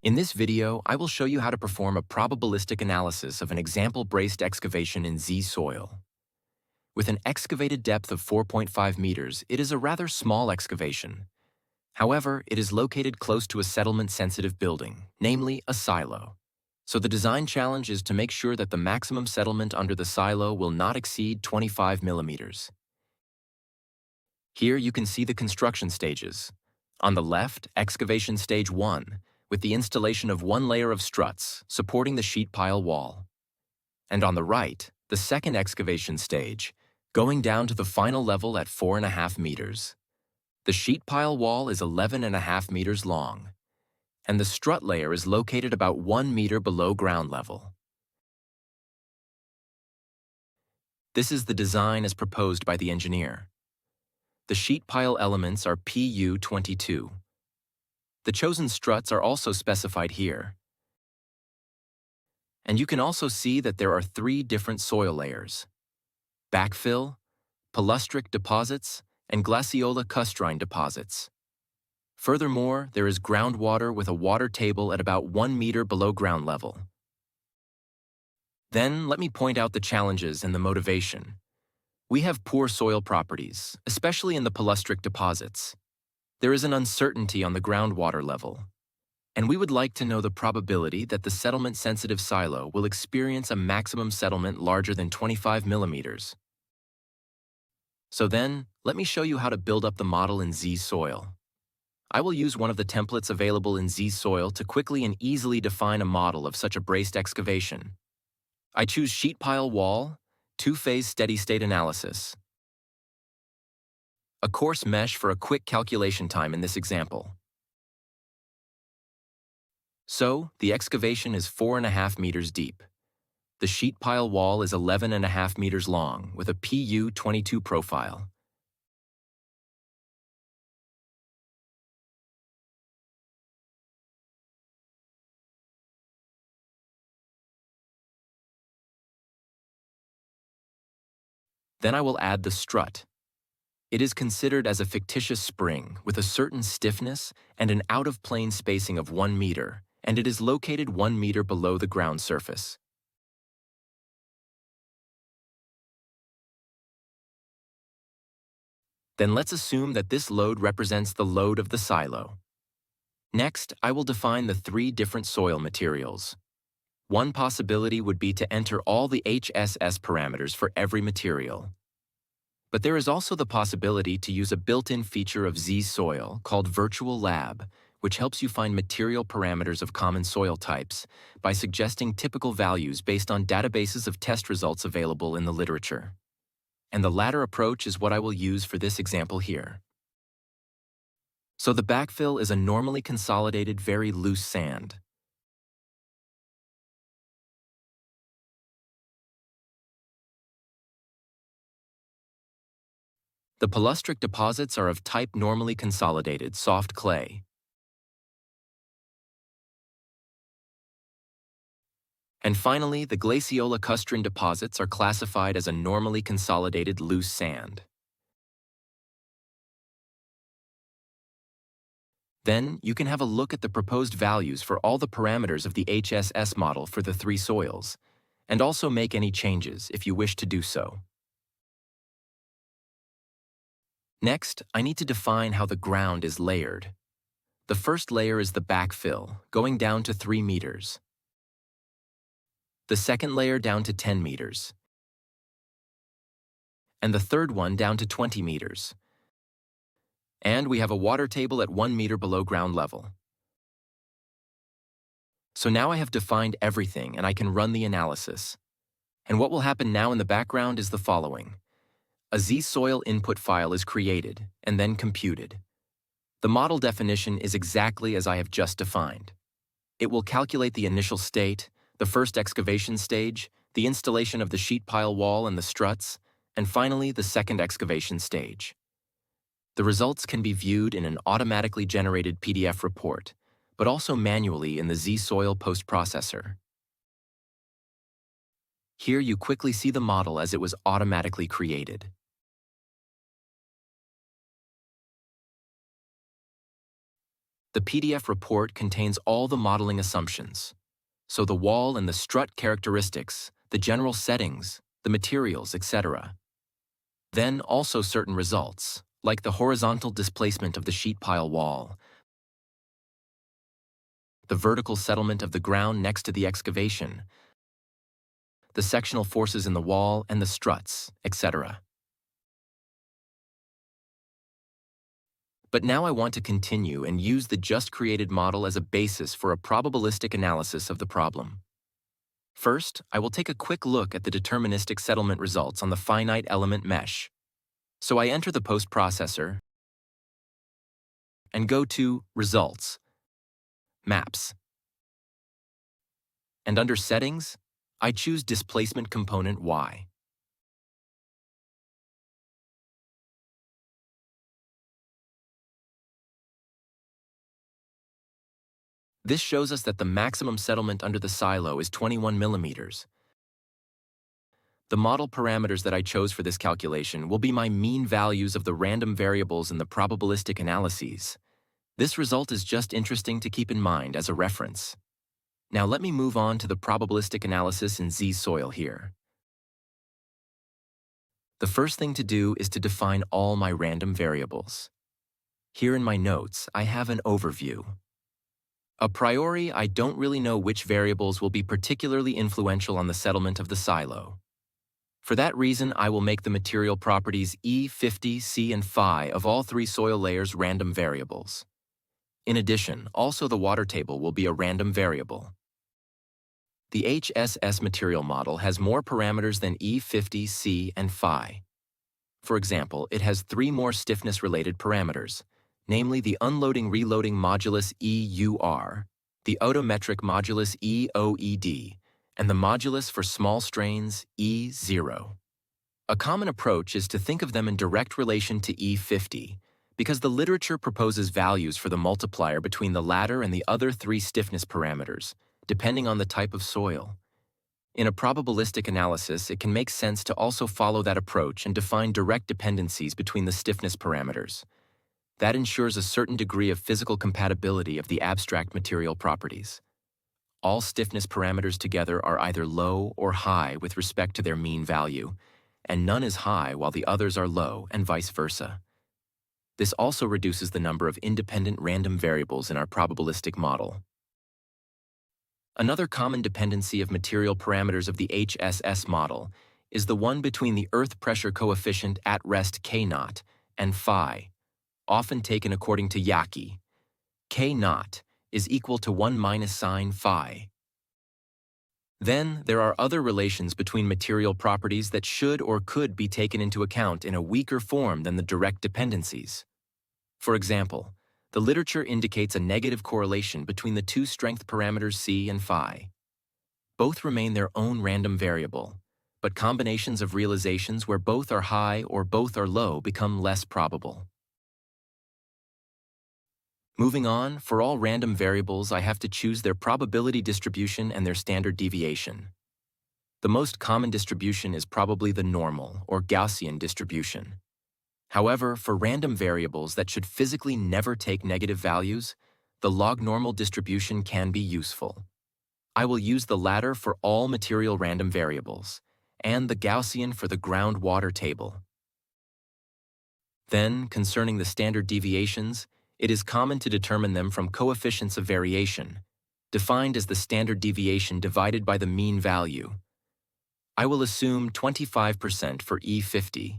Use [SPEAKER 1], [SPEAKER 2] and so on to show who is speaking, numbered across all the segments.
[SPEAKER 1] In this video, I will show you how to perform a probabilistic analysis of an example braced excavation in ZSoil. With an excavated depth of 4.5 meters, it is a rather small excavation. However, it is located close to a settlement-sensitive building, namely a silo. So the design challenge is to make sure that the maximum settlement under the silo will not exceed 25 millimeters. Here you can see the construction stages. On the left, excavation stage 1, with the installation of one layer of struts supporting the sheet pile wall. And on the right, the second excavation stage, going down to the final level at 4.5 meters. The sheet pile wall is 11.5 meters long, and the strut layer is located about 1 meter below ground level. This is the design as proposed by the engineer. The sheet pile elements are PU22. The chosen struts are also specified here. And you can also see that there are 3 different soil layers: backfill, palustric deposits, and glaciola-custrine deposits. Furthermore, there is groundwater with a water table at about 1 meter below ground level. Then, let me point out the challenges and the motivation. We have poor soil properties, especially in the palustric deposits. There is an uncertainty on the groundwater level, and we would like to know the probability that the settlement-sensitive silo will experience a maximum settlement larger than 25 millimeters. So then, let me show you how to build up the model in ZSoil. I will use one of the templates available in ZSoil to quickly and easily define a model of such a braced excavation. I choose sheet pile wall, 2-phase steady-state analysis, a coarse mesh for a quick calculation time in this example. So, the excavation is 4.5 meters deep. The sheet pile wall is 11.5 meters long with a PU22 profile. Then I will add the strut. It is considered as a fictitious spring with a certain stiffness and an out-of-plane spacing of 1 meter, and it is located 1 meter below the ground surface. Then let's assume that this load represents the load of the silo. Next, I will define the 3 different soil materials. One possibility would be to enter all the HSS parameters for every material. But there is also the possibility to use a built-in feature of ZSoil called Virtual Lab, which helps you find material parameters of common soil types by suggesting typical values based on databases of test results available in the literature. And the latter approach is what I will use for this example here. So the backfill is a normally consolidated, very loose sand. The palustric deposits are of type normally consolidated, soft clay. And finally, the glaciola-custrine deposits are classified as a normally consolidated, loose sand. Then, you can have a look at the proposed values for all the parameters of the HSS model for the 3 soils, and also make any changes if you wish to do so. Next, I need to define how the ground is layered. The first layer is the backfill, going down to 3 meters. The second layer down to 10 meters. And the third one down to 20 meters. And we have a water table at 1 meter below ground level. So now I have defined everything and I can run the analysis. And what will happen now in the background is the following. A ZSoil input file is created and then computed. The model definition is exactly as I have just defined. It will calculate the initial state, the first excavation stage, the installation of the sheet pile wall and the struts, and finally the second excavation stage. The results can be viewed in an automatically generated PDF report, but also manually in the ZSoil post-processor. Here you quickly see the model as it was automatically created. The PDF report contains all the modeling assumptions. So the wall and the strut characteristics, the general settings, the materials, etc. Then also certain results, like the horizontal displacement of the sheet pile wall, the vertical settlement of the ground next to the excavation, the sectional forces in the wall and the struts, etc. But now I want to continue and use the just created model as a basis for a probabilistic analysis of the problem. First, I will take a quick look at the deterministic settlement results on the finite element mesh. So I enter the post processor and go to Results, Maps. And under Settings, I choose Displacement Component Y. This shows us that the maximum settlement under the silo is 21 millimeters. The model parameters that I chose for this calculation will be my mean values of the random variables in the probabilistic analyses. This result is just interesting to keep in mind as a reference. Now let me move on to the probabilistic analysis in ZSoil here. The first thing to do is to define all my random variables. Here in my notes, I have an overview. A priori, I don't really know which variables will be particularly influential on the settlement of the silo. For that reason, I will make the material properties E, 50, C, and Phi of all three soil layers random variables. In addition, also the water table will be a random variable. The HSS material model has more parameters than E, 50, C, and Phi. For example, it has three more stiffness-related parameters, namely the unloading-reloading modulus EUR, the odometric modulus EOED, and the modulus for small strains E0. A common approach is to think of them in direct relation to E50, because the literature proposes values for the multiplier between the latter and the other three stiffness parameters, depending on the type of soil. In a probabilistic analysis, it can make sense to also follow that approach and define direct dependencies between the stiffness parameters. That ensures a certain degree of physical compatibility of the abstract material properties. All stiffness parameters together are either low or high with respect to their mean value, and none is high while the others are low, and vice versa. This also reduces the number of independent random variables in our probabilistic model. Another common dependency of material parameters of the HSS model is the one between the earth pressure coefficient at rest K0 and Phi, often taken according to Yaki. K0 is equal to 1 minus sine Phi. Then there are other relations between material properties that should or could be taken into account in a weaker form than the direct dependencies. For example, the literature indicates a negative correlation between the two strength parameters C and Phi. Both remain their own random variable, but combinations of realizations where both are high or both are low become less probable. Moving on, for all random variables, I have to choose their probability distribution and their standard deviation. The most common distribution is probably the normal or Gaussian distribution. However, for random variables that should physically never take negative values, the log-normal distribution can be useful. I will use the latter for all material random variables, and the Gaussian for the groundwater table. Then, concerning the standard deviations, it is common to determine them from coefficients of variation, defined as the standard deviation divided by the mean value. I will assume 25% for E50,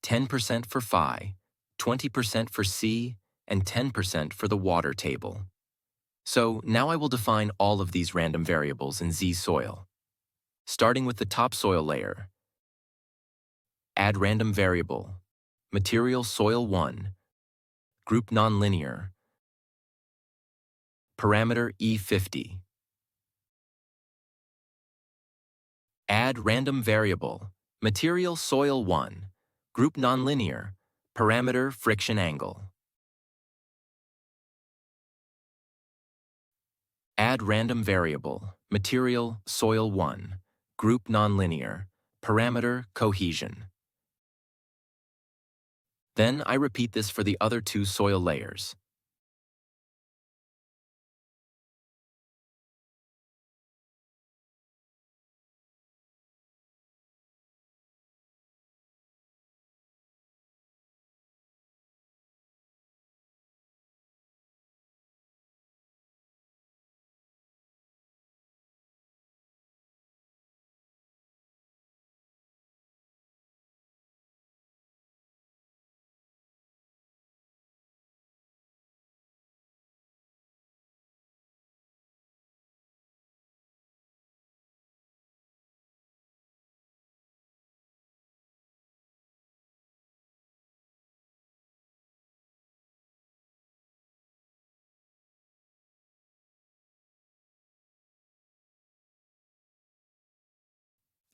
[SPEAKER 1] 10% for Phi, 20% for C, and 10% for the water table. So now I will define all of these random variables in ZSoil. Starting with the topsoil layer, add random variable, material soil 1, group nonlinear, parameter E50. Add random variable, material soil 1, group nonlinear, parameter friction angle. Add random variable, material soil 1, group nonlinear, parameter cohesion. Then I repeat this for the other two soil layers.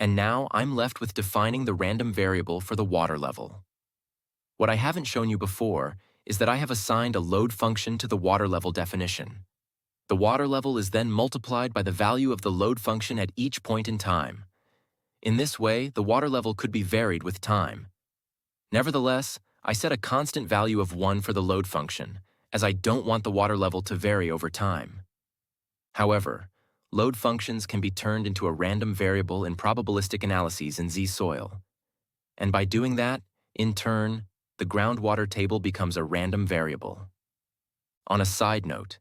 [SPEAKER 1] And now I'm left with defining the random variable for the water level. What I haven't shown you before is that I have assigned a load function to the water level definition. The water level is then multiplied by the value of the load function at each point in time. In this way, the water level could be varied with time. Nevertheless, I set a constant value of 1 for the load function, as I don't want the water level to vary over time. However, load functions can be turned into a random variable in probabilistic analyses in ZSoil. And by doing that, in turn, the groundwater table becomes a random variable. On a side note,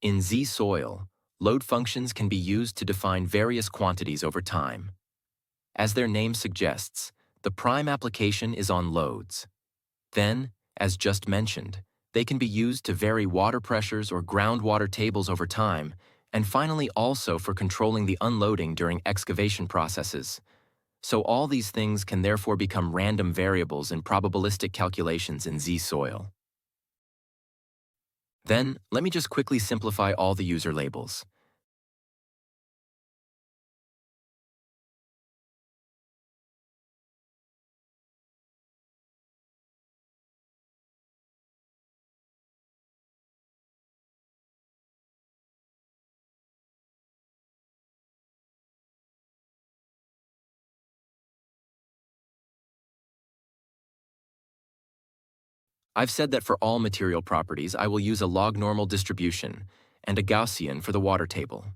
[SPEAKER 1] in ZSoil, load functions can be used to define various quantities over time. As their name suggests, the prime application is on loads. Then, as just mentioned, they can be used to vary water pressures or groundwater tables over time, and finally also for controlling the unloading during excavation processes. So all these things can therefore become random variables in probabilistic calculations in ZSoil. Then, let me just quickly simplify all the user labels. I've said that for all material properties, I will use a log-normal distribution and a Gaussian for the water table.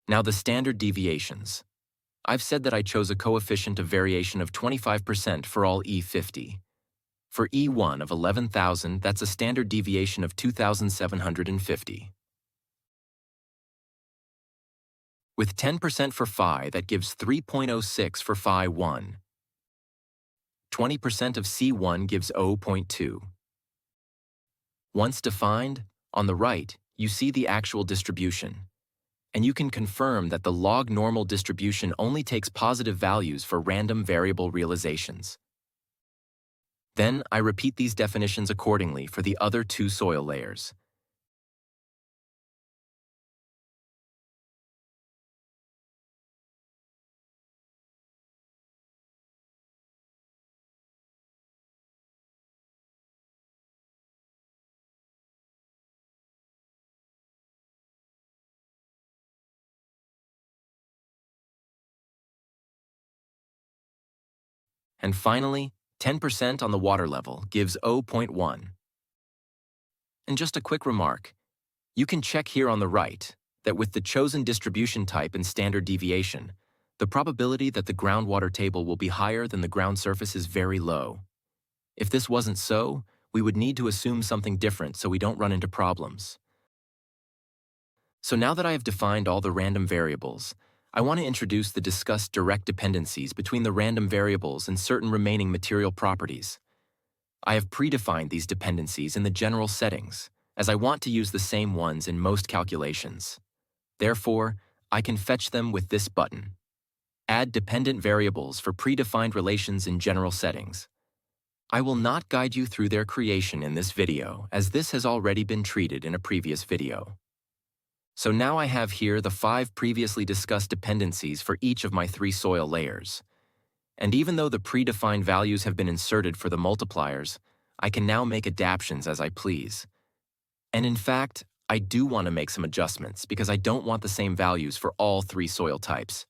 [SPEAKER 1] Now the standard deviations. I've said that I chose a coefficient of variation of 25% for all E50. For E1 of 11,000, that's a standard deviation of 2,750. With 10% for phi, that gives 3.06 for phi 1. 20% of C1 gives 0.2. Once defined, on the right, you see the actual distribution. And you can confirm that the log-normal distribution only takes positive values for random variable realizations. Then I repeat these definitions accordingly for the other two soil layers. And finally, 10% on the water level gives 0.1. And just a quick remark, you can check here on the right that with the chosen distribution type and standard deviation, the probability that the groundwater table will be higher than the ground surface is very low. If this wasn't so, we would need to assume something different so we don't run into problems. So now that I have defined all the random variables, I want to introduce the discussed direct dependencies between the random variables and certain remaining material properties. I have predefined these dependencies in the general settings, as I want to use the same ones in most calculations. Therefore, I can fetch them with this button. Add dependent variables for predefined relations in general settings. I will not guide you through their creation in this video, as this has already been treated in a previous video. So now I have here the 5 previously discussed dependencies for each of my 3 soil layers. And even though the predefined values have been inserted for the multipliers, I can now make adaptations as I please. And in fact, I do want to make some adjustments because I don't want the same values for all 3 soil types.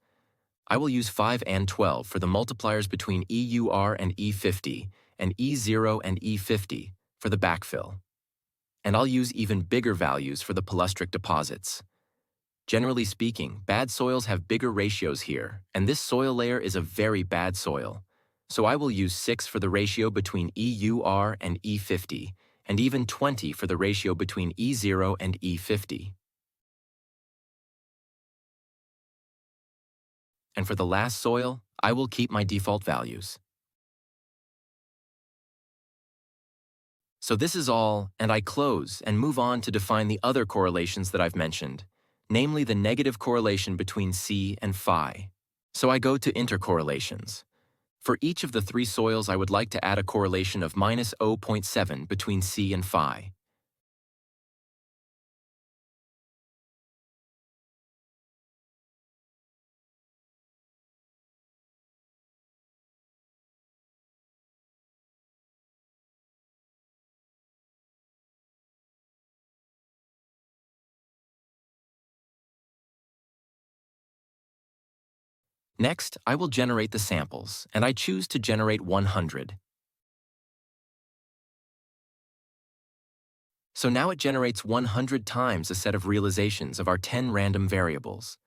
[SPEAKER 1] I will use 5 and 12 for the multipliers between EUR and E50 and E0 and E50 for the backfill. And I'll use even bigger values for the palustric deposits. Generally speaking, bad soils have bigger ratios here, and this soil layer is a very bad soil. So I will use 6 for the ratio between EUR and E50, and even 20 for the ratio between E0 and E50. And for the last soil, I will keep my default values. So this is all, and I close and move on to define the other correlations that I've mentioned, namely the negative correlation between C and phi. So I go to intercorrelations. For each of the three soils, I would like to add a correlation of minus zero point -0.7 between C and phi. Next, I will generate the samples, and I choose to generate 100. So now it generates 100 times a set of realizations of our 10 random variables.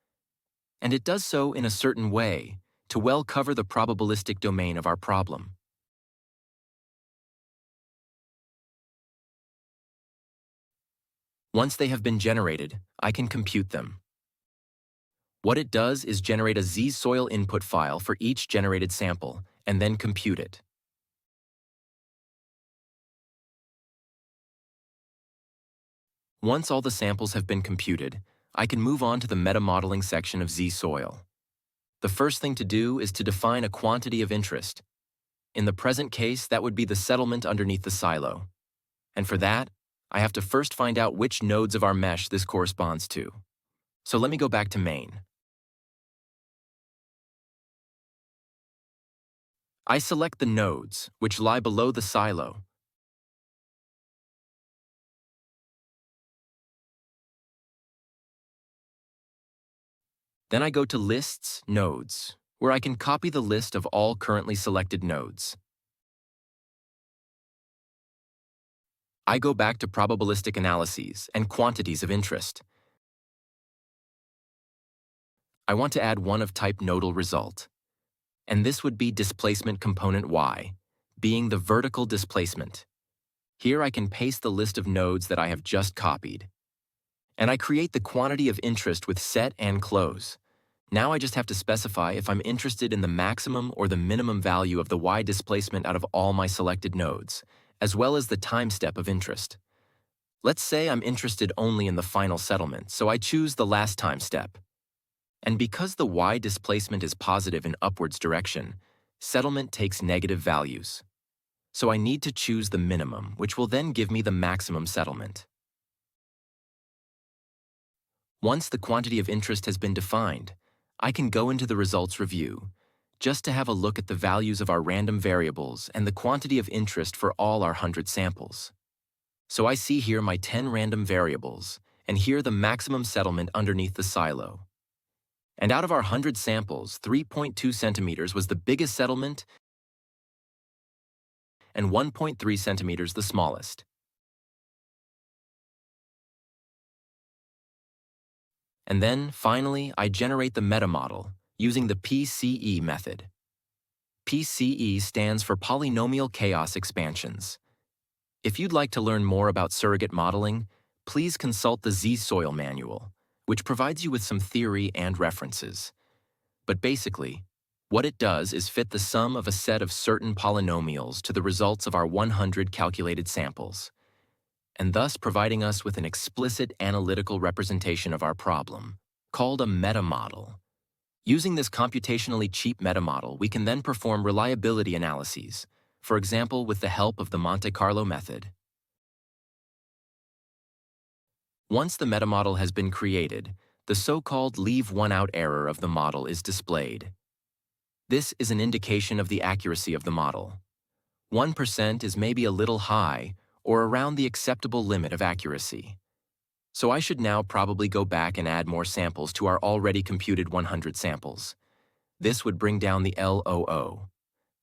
[SPEAKER 1] And it does so in a certain way to well cover the probabilistic domain of our problem. Once they have been generated, I can compute them. What it does is generate a ZSoil input file for each generated sample, and then compute it. Once all the samples have been computed, I can move on to the meta-modeling section of ZSoil. The first thing to do is to define a quantity of interest. In the present case, that would be the settlement underneath the silo. And for that, I have to first find out which nodes of our mesh this corresponds to. So let me go back to main. I select the nodes, which lie below the silo. Then I go to Lists, Nodes, where I can copy the list of all currently selected nodes. I go back to probabilistic analyses and quantities of interest. I want to add one of type nodal result. And this would be displacement component Y, being the vertical displacement. Here I can paste the list of nodes that I have just copied. And I create the quantity of interest with set and close. Now I just have to specify if I'm interested in the maximum or the minimum value of the Y displacement out of all my selected nodes, as well as the time step of interest. Let's say I'm interested only in the final settlement, so I choose the last time step. And because the Y displacement is positive in upwards direction, settlement takes negative values. So I need to choose the minimum, which will then give me the maximum settlement. Once the quantity of interest has been defined, I can go into the results review, just to have a look at the values of our random variables and the quantity of interest for all our 100 samples. So I see here my 10 random variables, and here the maximum settlement underneath the silo. And out of our 100 samples, 3.2 centimeters was the biggest settlement and 1.3 centimeters the smallest. And then, finally, I generate the meta-model using the PCE method. PCE stands for Polynomial Chaos Expansions. If you'd like to learn more about surrogate modeling, please consult the ZSoil manual, which provides you with some theory and references. But basically, what it does is fit the sum of a set of certain polynomials to the results of our 100 calculated samples, and thus providing us with an explicit analytical representation of our problem, called a meta-model. Using this computationally cheap meta-model, we can then perform reliability analyses, for example with the help of the Monte Carlo method. Once the meta-model has been created, the so-called leave one out error of the model is displayed. This is an indication of the accuracy of the model. 1% is maybe a little high, or around the acceptable limit of accuracy. So I should now probably go back and add more samples to our already computed 100 samples. This would bring down the LOO.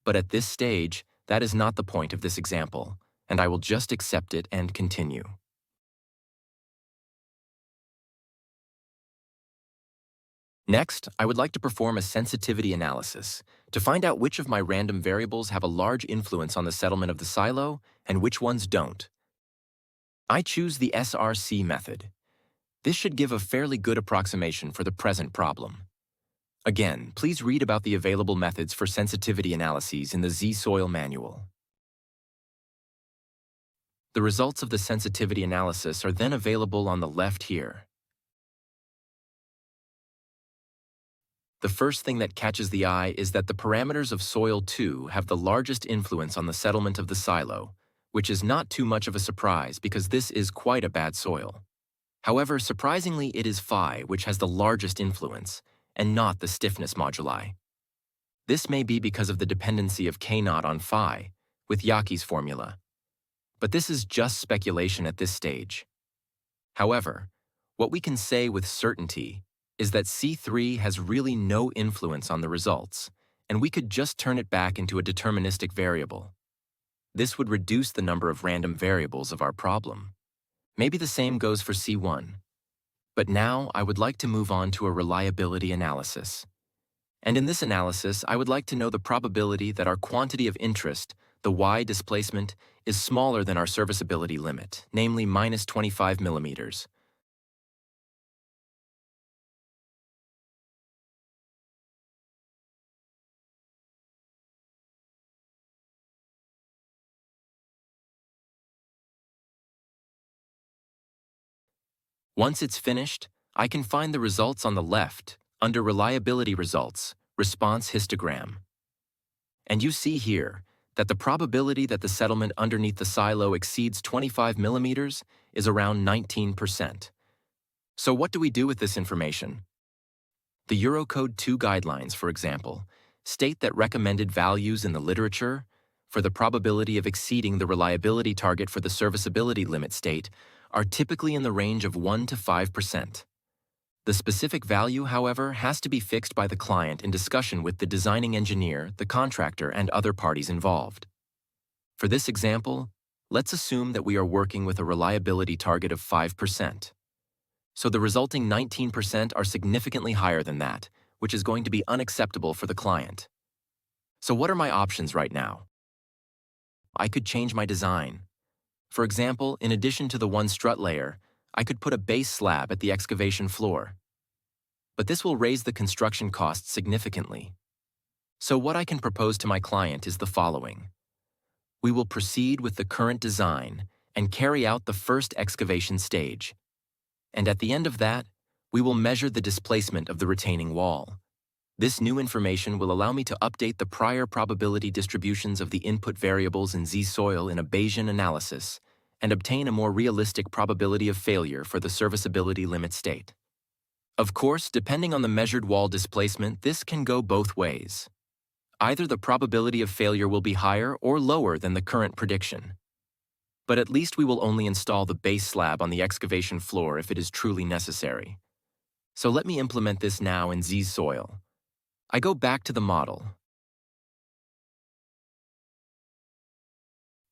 [SPEAKER 1] But at this stage, that is not the point of this example, and I will just accept it and continue. Next, I would like to perform a sensitivity analysis to find out which of my random variables have a large influence on the settlement of the silo and which ones don't. I choose the SRC method. This should give a fairly good approximation for the present problem. Again, please read about the available methods for sensitivity analyses in the ZSoil manual. The results of the sensitivity analysis are then available on the left here. The first thing that catches the eye is that the parameters of soil 2 have the largest influence on the settlement of the silo, which is not too much of a surprise because this is quite a bad soil. However, surprisingly, it is phi which has the largest influence, and not the stiffness moduli. This may be because of the dependency of K0 on phi, with Yaki's formula. But this is just speculation at this stage. However, what we can say with certainty is that C3 has really no influence on the results, and we could just turn it back into a deterministic variable. This would reduce the number of random variables of our problem. Maybe the same goes for C1. But now I would like to move on to a reliability analysis. And in this analysis, I would like to know the probability that our quantity of interest, the y displacement, is smaller than our serviceability limit, namely minus 25 millimeters. Once it's finished, I can find the results on the left, under Reliability Results, Response Histogram. And you see here that the probability that the settlement underneath the silo exceeds 25 millimeters is around 19%. So what do we do with this information? The Eurocode 2 guidelines, for example, state that recommended values in the literature for the probability of exceeding the reliability target for the serviceability limit state are typically in the range of 1 to 5%. The specific value, however, has to be fixed by the client in discussion with the designing engineer, the contractor, and other parties involved. For this example, let's assume that we are working with a reliability target of 5%. So the resulting 19% are significantly higher than that, which is going to be unacceptable for the client. So what are my options right now? I could change my design. For example, in addition to the one strut layer, I could put a base slab at the excavation floor. But this will raise the construction costs significantly. So what I can propose to my client is the following. We will proceed with the current design and carry out the first excavation stage. And at the end of that, we will measure the displacement of the retaining wall. This new information will allow me to update the prior probability distributions of the input variables in ZSoil in a Bayesian analysis and obtain a more realistic probability of failure for the serviceability limit state. Of course, depending on the measured wall displacement, this can go both ways. Either the probability of failure will be higher or lower than the current prediction. But at least we will only install the base slab on the excavation floor if it is truly necessary. So let me implement this now in ZSoil. I go back to the model,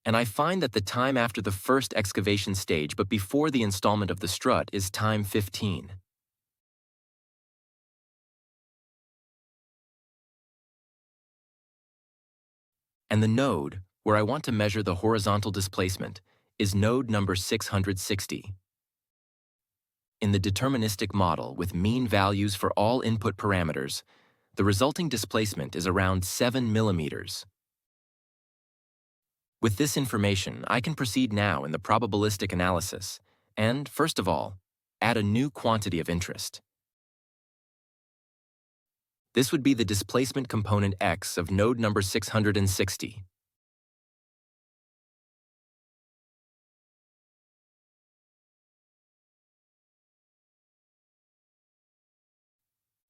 [SPEAKER 1] and I find that the time after the first excavation stage but before the installment of the strut is time 15. And the node, where I want to measure the horizontal displacement, is node number 660. In the deterministic model with mean values for all input parameters, the resulting displacement is around 7 millimeters. With this information, I can proceed now in the probabilistic analysis and, first of all, add a new quantity of interest. This would be the displacement component x of node number 660.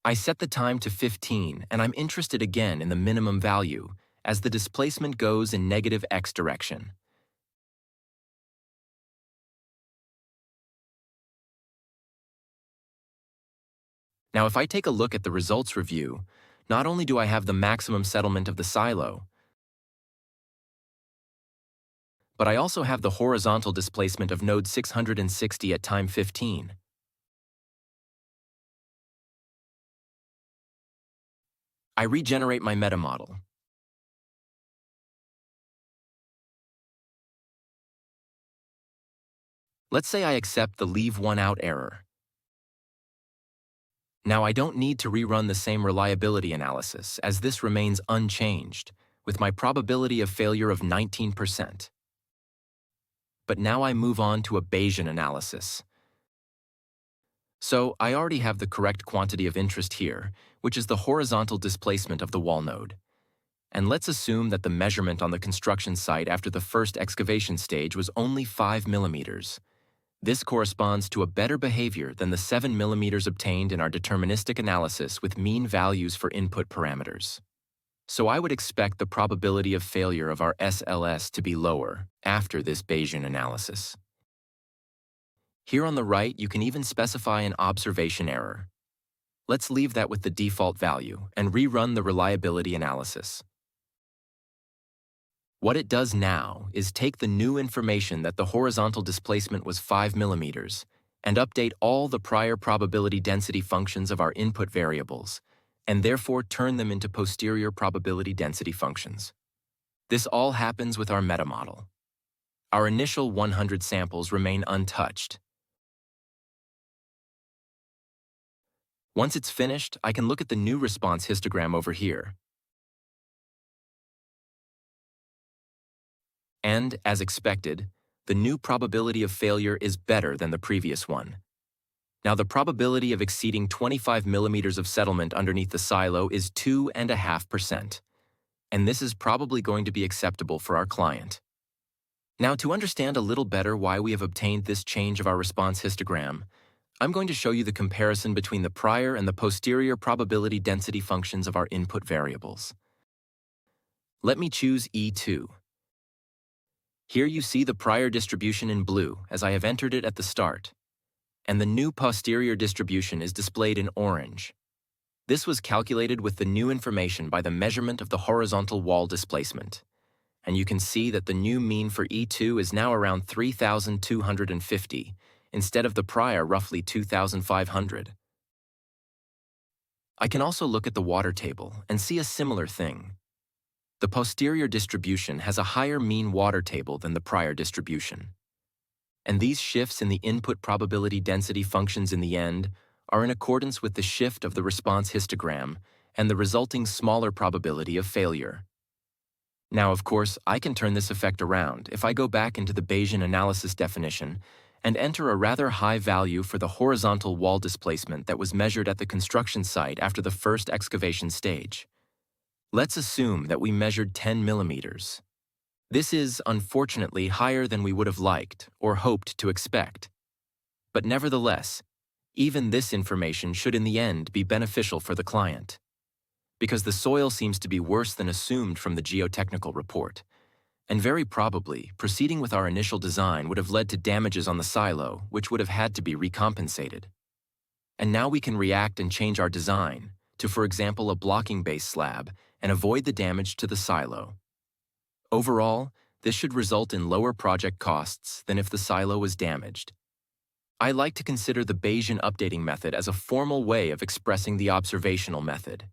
[SPEAKER 1] I set the time to 15, and I'm interested again in the minimum value, as the displacement goes in negative x direction. Now, if I take a look at the results review, not only do I have the maximum settlement of the silo, but I also have the horizontal displacement of node 660 at time 15. I regenerate my metamodel. Let's say I accept the leave one out error. Now I don't need to rerun the same reliability analysis, as this remains unchanged, with my probability of failure of 19%. but now I move on to a Bayesian analysis. So I already have the correct quantity of interest here, which is the horizontal displacement of the wall node. And let's assume that the measurement on the construction site after the first excavation stage was only 5 millimeters. This corresponds to a better behavior than the 7 millimeters obtained in our deterministic analysis with mean values for input parameters. So I would expect the probability of failure of our SLS to be lower after this Bayesian analysis. Here on the right, you can even specify an observation error. Let's leave that with the default value and rerun the reliability analysis. What it does now is take the new information that the horizontal displacement was 5 millimeters and update all the prior probability density functions of our input variables, and therefore turn them into posterior probability density functions. This all happens with our metamodel. Our initial 100 samples remain untouched. Once it's finished, I can look at the new response histogram over here. And, as expected, the new probability of failure is better than the previous one. Now, the probability of exceeding 25 millimeters of settlement underneath the silo is 2.5%, and this is probably going to be acceptable for our client. Now, to understand a little better why we have obtained this change of our response histogram, I'm going to show you the comparison between the prior and the posterior probability density functions of our input variables. Let me choose E2. Here you see the prior distribution in blue, as I have entered it at the start, and the new posterior distribution is displayed in orange. This was calculated with the new information by the measurement of the horizontal wall displacement, and you can see that the new mean for E2 is now around 3,250, instead of the prior roughly 2,500. I can also look at the water table and see a similar thing. The posterior distribution has a higher mean water table than the prior distribution. And these shifts in the input probability density functions in the end are in accordance with the shift of the response histogram and the resulting smaller probability of failure. Now, of course, I can turn this effect around if I go back into the Bayesian analysis definition and enter a rather high value for the horizontal wall displacement that was measured at the construction site after the first excavation stage. Let's assume that we measured 10 millimeters. This is, unfortunately, higher than we would have liked or hoped to expect. But nevertheless, even this information should in the end be beneficial for the client, because the soil seems to be worse than assumed from the geotechnical report, and very probably proceeding with our initial design would have led to damages on the silo, which would have had to be recompensated. And now we can react and change our design to, for example, a blocking-based slab and avoid the damage to the silo. Overall, this should result in lower project costs than if the silo was damaged. I like to consider the Bayesian updating method as a formal way of expressing the observational method.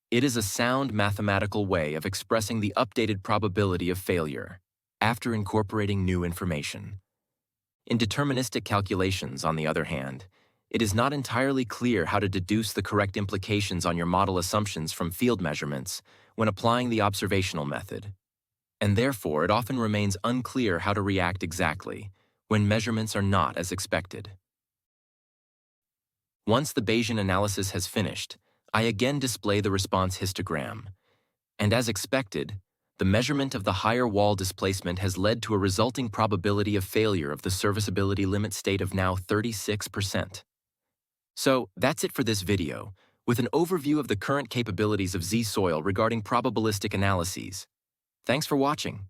[SPEAKER 1] It is a sound mathematical way of expressing the updated probability of failure after incorporating new information. In deterministic calculations, on the other hand, it is not entirely clear how to deduce the correct implications on your model assumptions from field measurements when applying the observational method, and therefore it often remains unclear how to react exactly when measurements are not as expected. Once the Bayesian analysis has finished, I again display the response histogram, and as expected, the measurement of the higher wall displacement has led to a resulting probability of failure of the serviceability limit state of now 36%. So that's it for this video, with an overview of the current capabilities of ZSoil regarding probabilistic analyses. Thanks for watching.